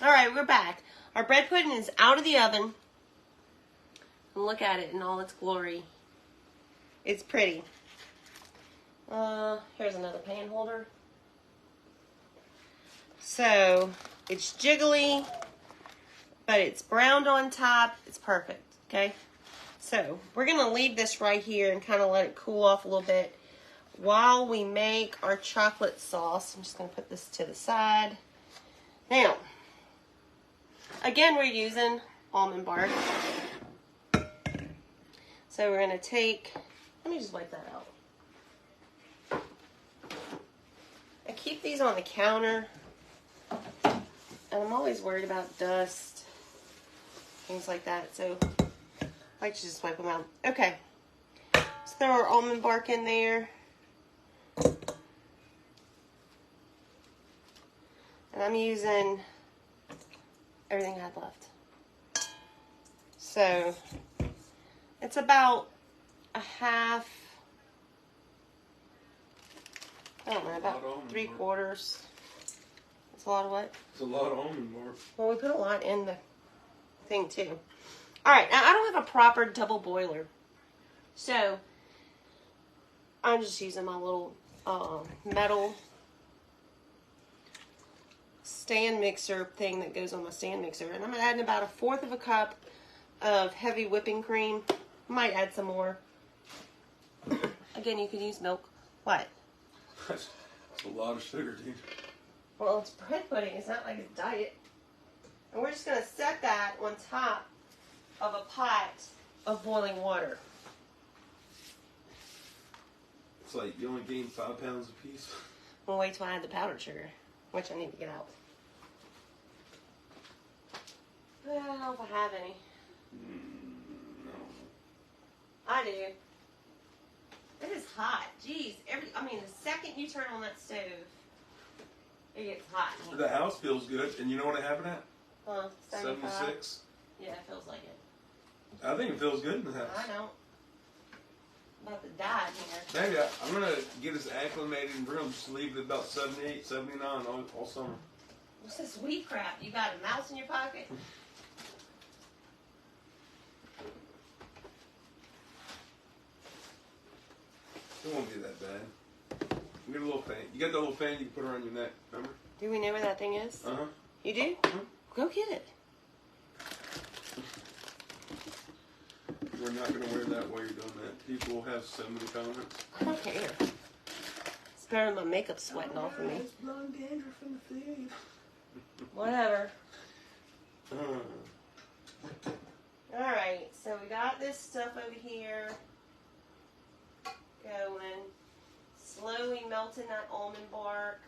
All right, we're back. Our bread pudding is out of the oven. And look at it in all its glory. It's pretty. Here's another pan holder. So, it's jiggly, but it's browned on top. It's perfect, okay? So, we're going to leave this right here and kind of let it cool off a little bit while we make our chocolate sauce. I'm just going to put this to the side. Now, again, we're using almond bark. So we're going to take, let me just wipe that out. I keep these on the counter, and I'm always worried about dust, things like that, so I like to just wipe them out. Okay, let's throw our almond bark in there. And I'm using everything I had left. So it's about a half, I don't know, about 3/4. It's a lot of what? It's a lot of almond bark. Well, we put a lot in the thing too. Alright, now I don't have a proper double boiler. So I'm just using my little metal stand mixer thing that goes on my stand mixer. And I'm adding about 1/4 cup of heavy whipping cream. Might add some more. Again, you could use milk. What? That's a lot of sugar, dude. Well, it's bread pudding. It's not like a diet. And we're just going to set that on top of a pot of boiling water. It's like you only gain 5 pounds a piece. We'll wait till I add the powdered sugar, which I need to get out. I don't know if I have any. No. I do. It is hot. Jeez. The second you turn on that stove, it gets hot. The house feels good, and you know what it happened at? 76? Yeah, it feels like it. I think it feels good in the house. I don't. I'm about to die here. Maybe I'm going to get us acclimated in room. Just leave it about 78, 79 all summer. What's this weed crap? You got a mouse in your pocket? It won't be that bad. You get a little fan. You got that little fan you can put around your neck, remember? Do we know where that thing is? Uh-huh. You do? Uh-huh. Go get it. We're not going to wear that while you're doing that. People will have so many comments. I don't care. It's better than my makeup sweating off of me. It's blonde dandruff in the feed. Whatever. Alright, so we got this stuff over here going. Slowly melting that almond bark.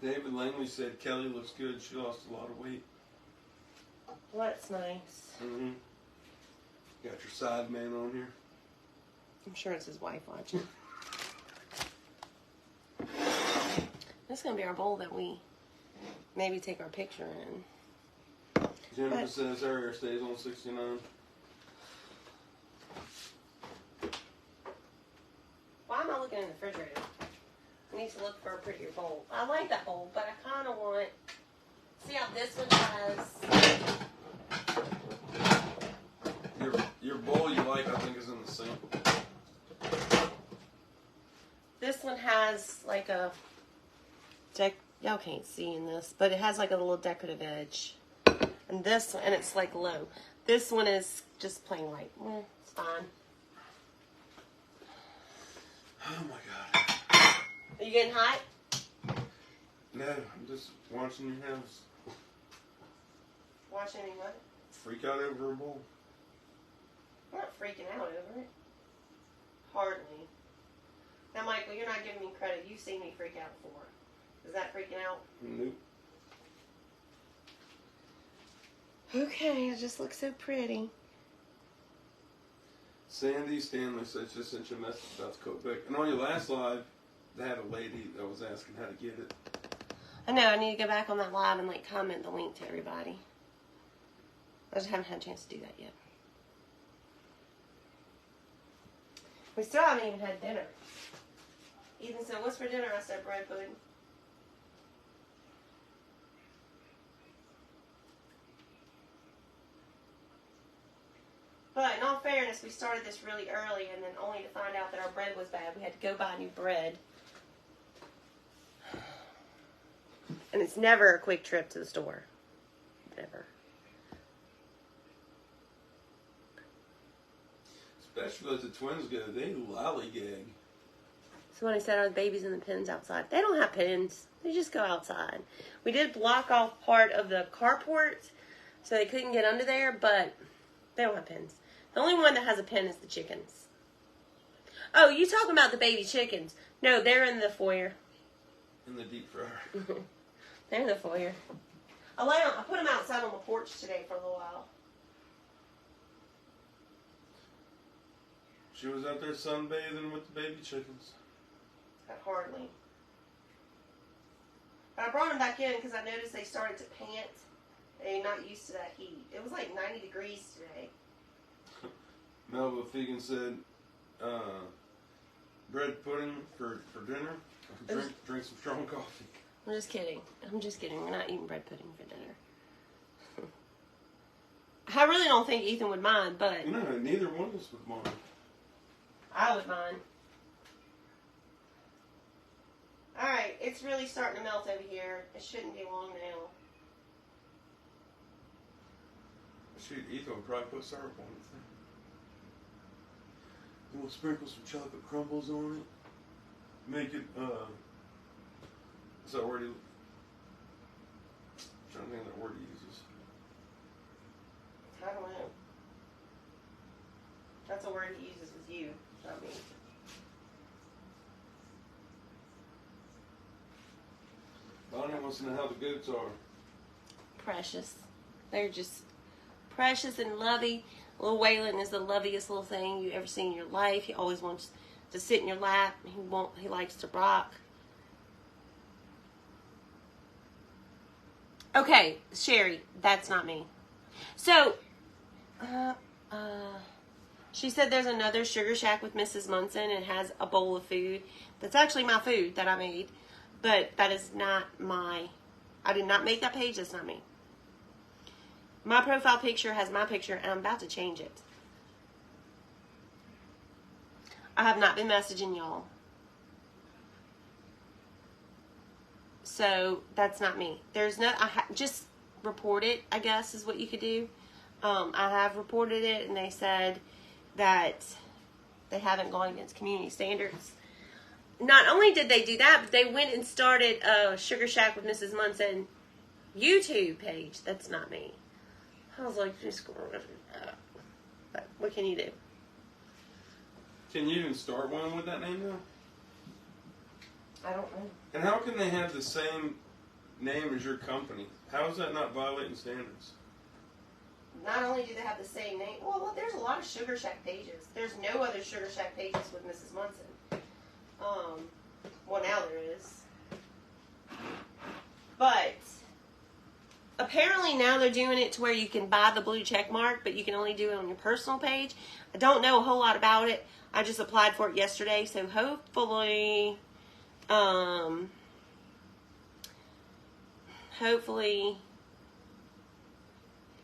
David Langley said Kelly looks good. She lost a lot of weight. Well, that's nice. Mm-hmm. Got your side man on here. I'm sure it's his wife watching. This is going to be our bowl that we maybe take our picture in. Jennifer says her hair stays on 69. Why am I looking in the refrigerator? I need to look for a prettier bowl. I like that bowl, but I kind of want... See how this one has... Your bowl you like, I think, is in the sink. This one has like a... Y'all can't see in this, but it has like a little decorative edge. And this one, and it's like low. This one is just plain white. It's fine. Oh my God. Are you getting hot? No, I'm just watching your house. Watching me what? Freak out over a bowl. I'm not freaking out over it. Hardly. Now, Michael, you're not giving me credit. You've seen me freak out before. Is that freaking out? Nope. Okay, it just looks so pretty. Sandy Stanley says just sent you a message about the Copic. And on your last live, they had a lady that was asking how to get it. I know, I need to go back on that live and like comment the link to everybody. I just haven't had a chance to do that yet. We still haven't even had dinner. Ethan said, what's for dinner? I said, bread pudding. But in all fairness, we started this really early, and then only to find out that our bread was bad. We had to go buy new bread. And it's never a quick trip to the store. Never. Especially as the twins go, they lollygag. Somebody said, "Are the babies in the pens outside?" They don't have pens. They just go outside. We did block off part of the carport, so they couldn't get under there, but they don't have pens. The only one that has a pen is the chickens. Oh, you talking about the baby chickens? No, they're in the foyer. In the deep fryer. They're in the foyer. I put them outside on the porch today for a little while. She was out there sunbathing with the baby chickens. Hardly. But I brought them back in because I noticed they started to pant. They're not used to that heat. It was like 90 degrees today. Melba Fegan said, bread pudding for dinner. Drink some strong coffee. I'm just kidding. We're not eating bread pudding for dinner. I really don't think Ethan would mind, but... No, neither one of us would mind. I would mind. Alright, it's really starting to melt over here. It shouldn't be long now. Shoot, Ethan would probably put syrup on it. We'll sprinkle some chocolate crumbles on it. Make it, what's that word I'm trying to think of that word he uses. I don't know. That's a word he uses with you, not me. Bonnie wants to know how the goats are. Precious. They're just precious and lovey. Little Waylon is the loveliest little thing you ever seen in your life. He always wants to sit in your lap. He likes to rock. Okay, Sherry, that's not me. So, she said there's another Sugar Shack with Mrs. Munson and has a bowl of food. That's actually my food that I made. But that is not I did not make that page. That's not me. My profile picture has my picture, and I'm about to change it. I have not been messaging y'all. So, that's not me. There's no... just report it, I guess, is what you could do. I have reported it, and they said that they haven't gone against community standards. Not only did they do that, but they went and started a Sugar Shack with Mrs. Munson YouTube page. That's not me. I was like, just go over that. But what can you do? Can you even start one with that name now? I don't know. And how can they have the same name as your company? How is that not violating standards? Not only do they have the same name, well, there's a lot of Sugar Shack pages. There's no other Sugar Shack pages with Mrs. Munson. Well, now there is. But apparently now they're doing it to where you can buy the blue check mark, but you can only do it on your personal page. I don't know a whole lot about it. I just applied for it yesterday, so hopefully,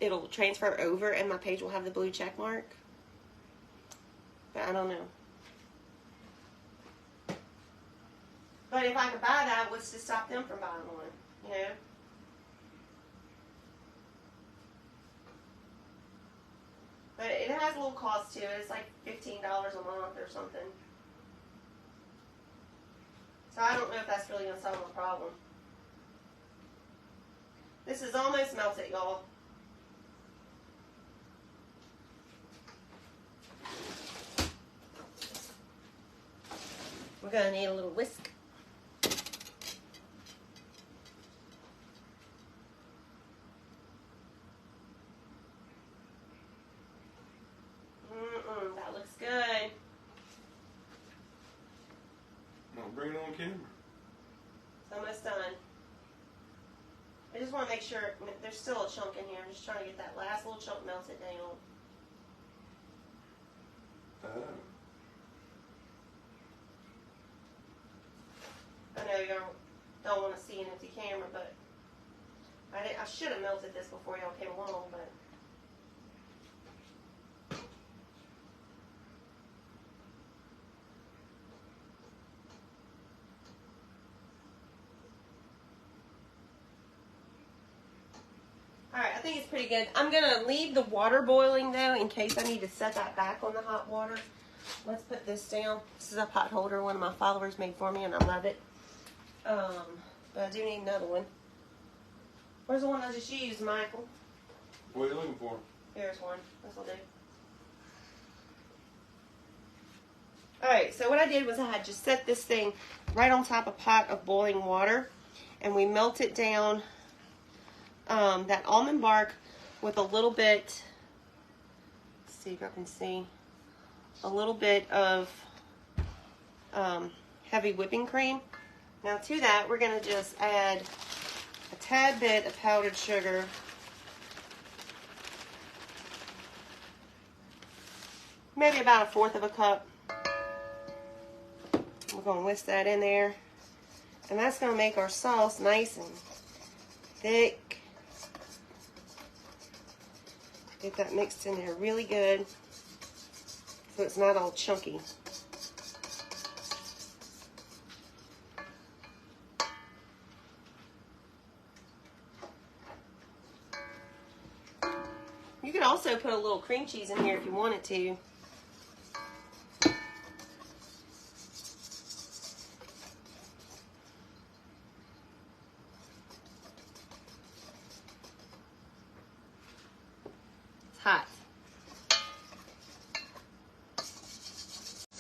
it'll transfer over and my page will have the blue check mark. But I don't know. But if I could buy that, what's to stop them from buying one? You know? But it has a little cost to it. It's like $15 a month or something. So I don't know if that's really going to solve my problem. This is almost melted, y'all. We're going to need a little whisk. That looks good. Well, bring it on camera. It's almost done. I just want to make sure there's still a chunk in here. I'm just trying to get that last little chunk melted down. I know you don't want to see an empty camera, but I should have melted this before y'all came along, but think it's pretty good. I'm going to leave the water boiling, though, in case I need to set that back on the hot water. Let's put this down. This is a pot holder one of my followers made for me, and I love it. But I do need another one. Where's the one I just used, Michael? What are you looking for? Here's one. This will do. Alright, so what I did was I had just set this thing right on top of a pot of boiling water, and we melted down that almond bark with a little bit, let's see if I can see, a little bit of heavy whipping cream. Now to that, we're going to just add a tad bit of powdered sugar. Maybe about 1/4 of a cup. We're going to whisk that in there. And that's going to make our sauce nice and thick. Get that mixed in there really good so it's not all chunky. You could also put a little cream cheese in here if you wanted to. Hot.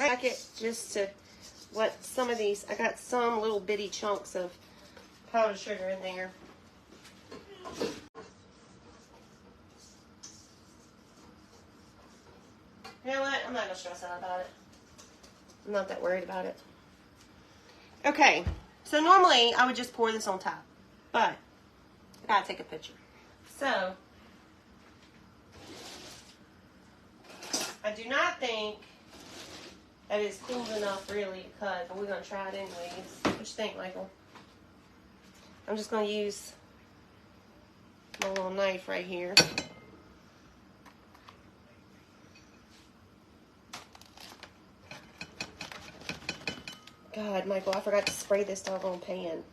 I like it just to let some of these, I got some little bitty chunks of powdered sugar in there. You know what? I'm not going to stress out about it. I'm not that worried about it. Okay, so normally I would just pour this on top, but I got to take a picture. So, I do not think that it's cool enough really to cut, but we're going to try it anyways. What you think, Michael? I'm just going to use my little knife right here. God, Michael, I forgot to spray this doggone pan.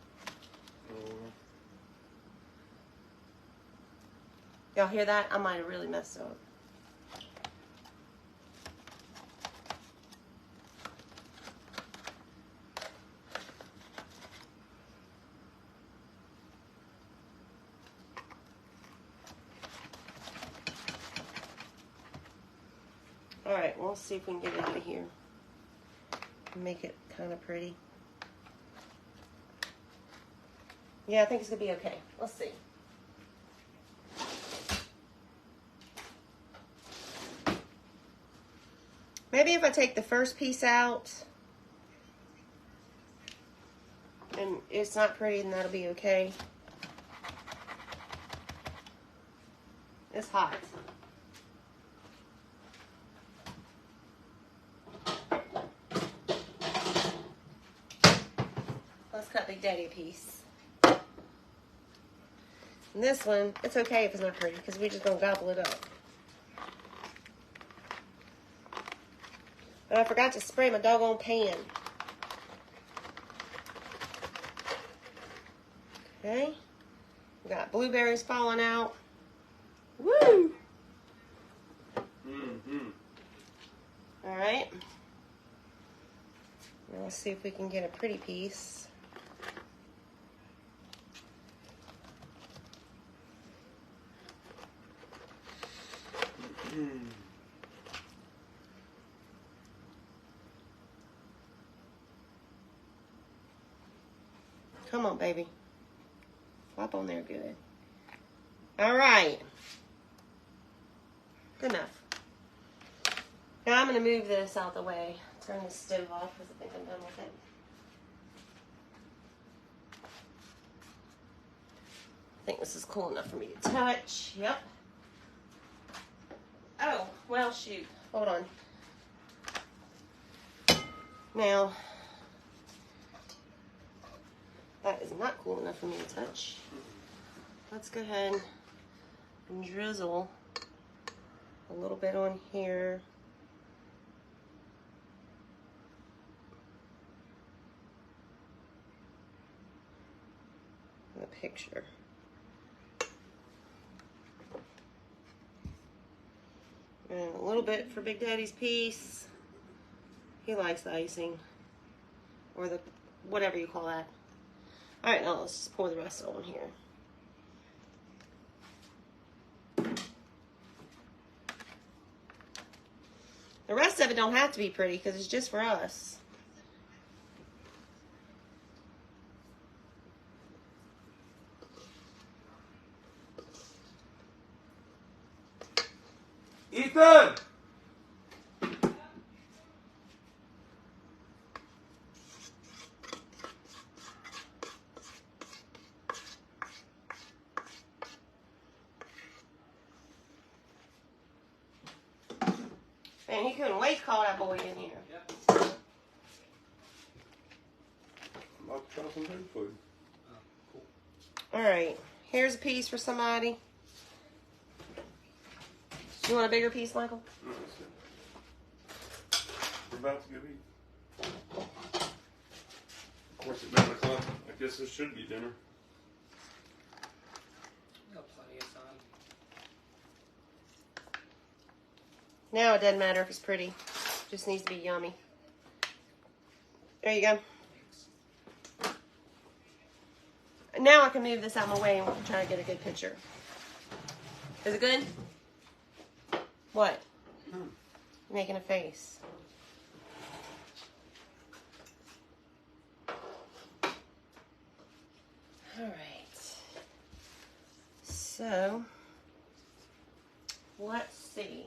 Y'all hear that? I might have really messed up. Alright, we'll see if we can get it out of here. Make it kind of pretty. Yeah, I think it's going to be okay. Let's see. Maybe if I take the first piece out and it's not pretty, then that'll be okay. It's hot. Let's cut Big Daddy a piece. And this one, it's okay if it's not pretty because we're just going to gobble it up. But I forgot to spray my doggone pan. Okay. We got blueberries falling out. Woo! Alright. Now let's see if we can get a pretty piece. Come on, baby. Flop on there good. All right. Good enough. Now I'm going to move this out the way. Turn the stove off because I think I'm done with it. I think this is cool enough for me to touch. Yep. Oh, well, shoot. Hold on. Now, that is not cool enough for me to touch. Let's go ahead and drizzle a little bit on here. The picture. And a little bit for Big Daddy's piece. He likes the icing. Or the, whatever you call that. Alright, now let's just pour the rest on here. The rest of it don't have to be pretty because it's just for us. Ethan! Man, he couldn't wait to call that boy in here. I'm about to try some food food. Alright, here's a piece for somebody. You want a bigger piece, Michael? No, that's it. We're about to go eat. Of course, at 9 o'clock, I guess this should be dinner. Got plenty of time. Now it doesn't matter if it's pretty. Just needs to be yummy. There you go. Now I can move this out of my way and we can try to get a good picture. Is it good? What? You're making a face. Alright. So, let's see.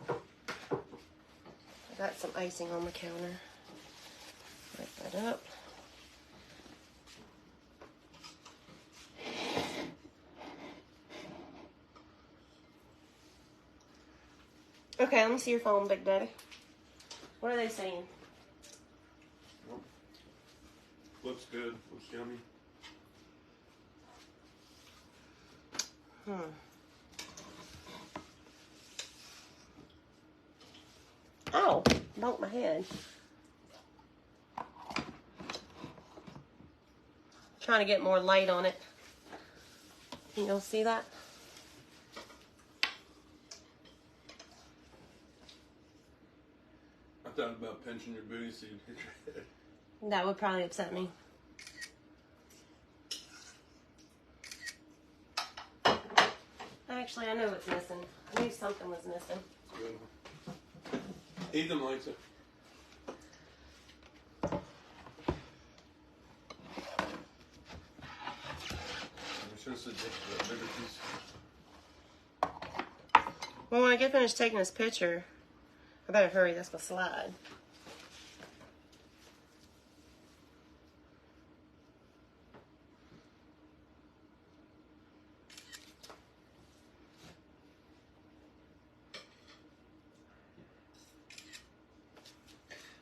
I got some icing on the counter. Wipe that up. Okay, let me see your phone, Big Daddy. What are they saying? Well, looks good. Looks yummy. Ow! Bumped my head. Trying to get more light on it. Can y'all see that? I thought about pinching your booty so you'd hit your head. That would probably upset me. Actually, I know what's missing. I knew something was missing. Good. Ethan likes it. I should have said a bigger piece. Well, when I get finished taking this picture, I better hurry. That's gonna slide.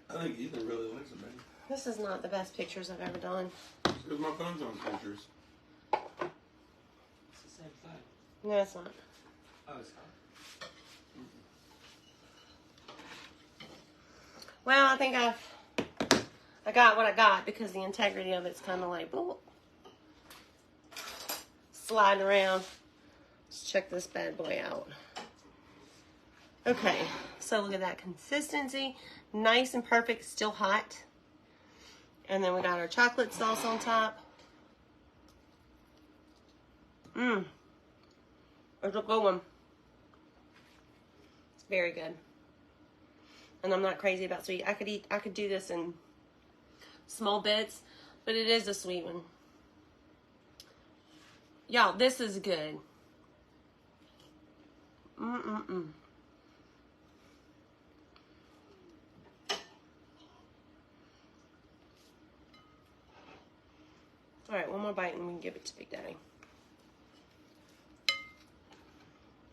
I think Ethan really likes it, man. This is not the best pictures I've ever done. Because my phone's on pictures. It's the same thing. No, it's not. Oh, it's not. Well, I think I got what I got because the integrity of it's kind of like boop, sliding around. Let's check this bad boy out. Okay, so look at that consistency, nice and perfect, still hot. And then we got our chocolate sauce on top. It's a good one. It's very good. And I'm not crazy about sweet. I could do this in small bits, but it is a sweet one. Y'all, this is good. All right, one more bite and we can give it to Big Daddy.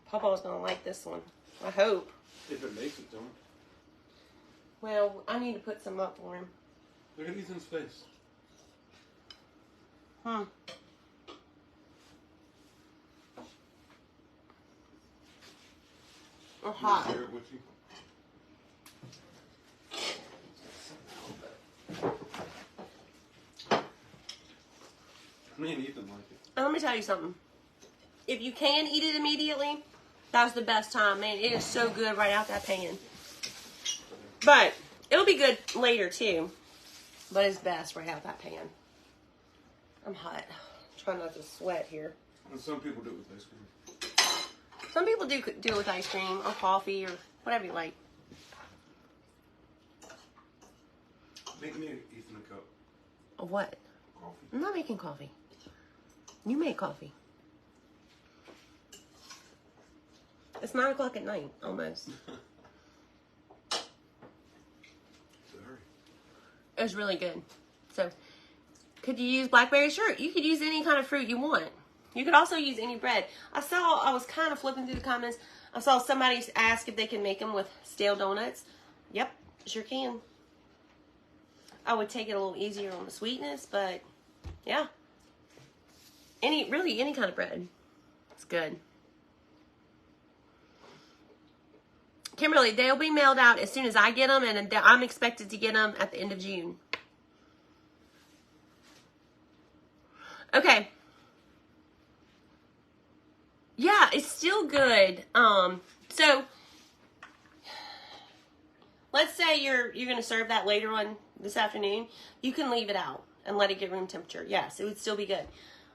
Papa's gonna like this one. I hope. If it makes it to him. Well, I need to put some up for him. Look at Ethan's face. Or hot. Share it with you. Me and Ethan like it. And let me tell you something. If you can eat it immediately, That was the best time, man. It is so good right out that pan. But it'll be good later too. But it's best right out that pan. I'm hot. Trying not to sweat here. And some people do it with ice cream. Some people do it with ice cream or coffee or whatever you like. Make me Ethan a cup. Of what? Coffee. I'm not making coffee. You make coffee. It's 9 o'clock at night, almost. Sorry. It was really good. So, could you use blackberry? Sure, you could use any kind of fruit you want. You could also use any bread. I was kind of flipping through the comments. I saw somebody ask if they can make them with stale donuts. Yep, sure can. I would take it a little easier on the sweetness, but yeah. Really any kind of bread. It's good. Kimberly, they'll be mailed out as soon as I get them, and I'm expected to get them at the end of June. Okay. Yeah, it's still good. So let's say you're going to serve that later on this afternoon. You can leave it out and let it get room temperature. Yes, it would still be good.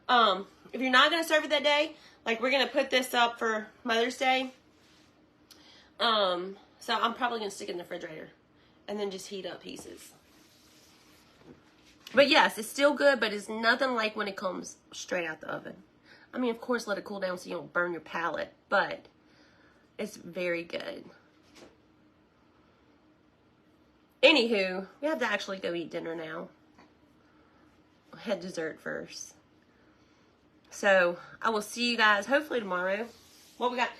If you're not going to serve it that day, like we're going to put this up for Mother's Day. So I'm probably going to stick it in the refrigerator and then just heat up pieces. But yes, it's still good, but it's nothing like when it comes straight out the oven. I mean, of course, let it cool down so you don't burn your palate, but it's very good. Anywho, we have to actually go eat dinner now. We'll head dessert first. So, I will see you guys hopefully tomorrow. What we got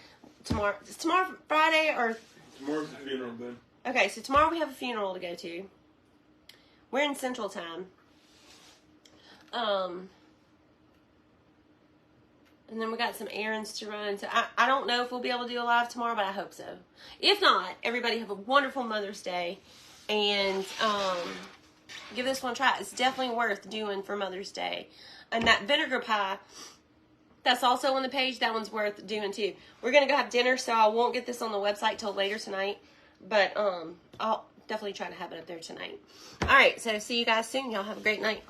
tomorrow? Is tomorrow Friday or? Tomorrow's the funeral, Ben. Okay, so tomorrow we have a funeral to go to. We're in Central Time. And then we got some errands to run. So I don't know if we'll be able to do a live tomorrow, but I hope so. If not, everybody have a wonderful Mother's Day. And give this one a try. It's definitely worth doing for Mother's Day. And that vinegar pie, that's also on the page. That one's worth doing too. We're going to go have dinner, so I won't get this on the website till later tonight. But I'll definitely try to have it up there tonight. All right, so see you guys soon. Y'all have a great night.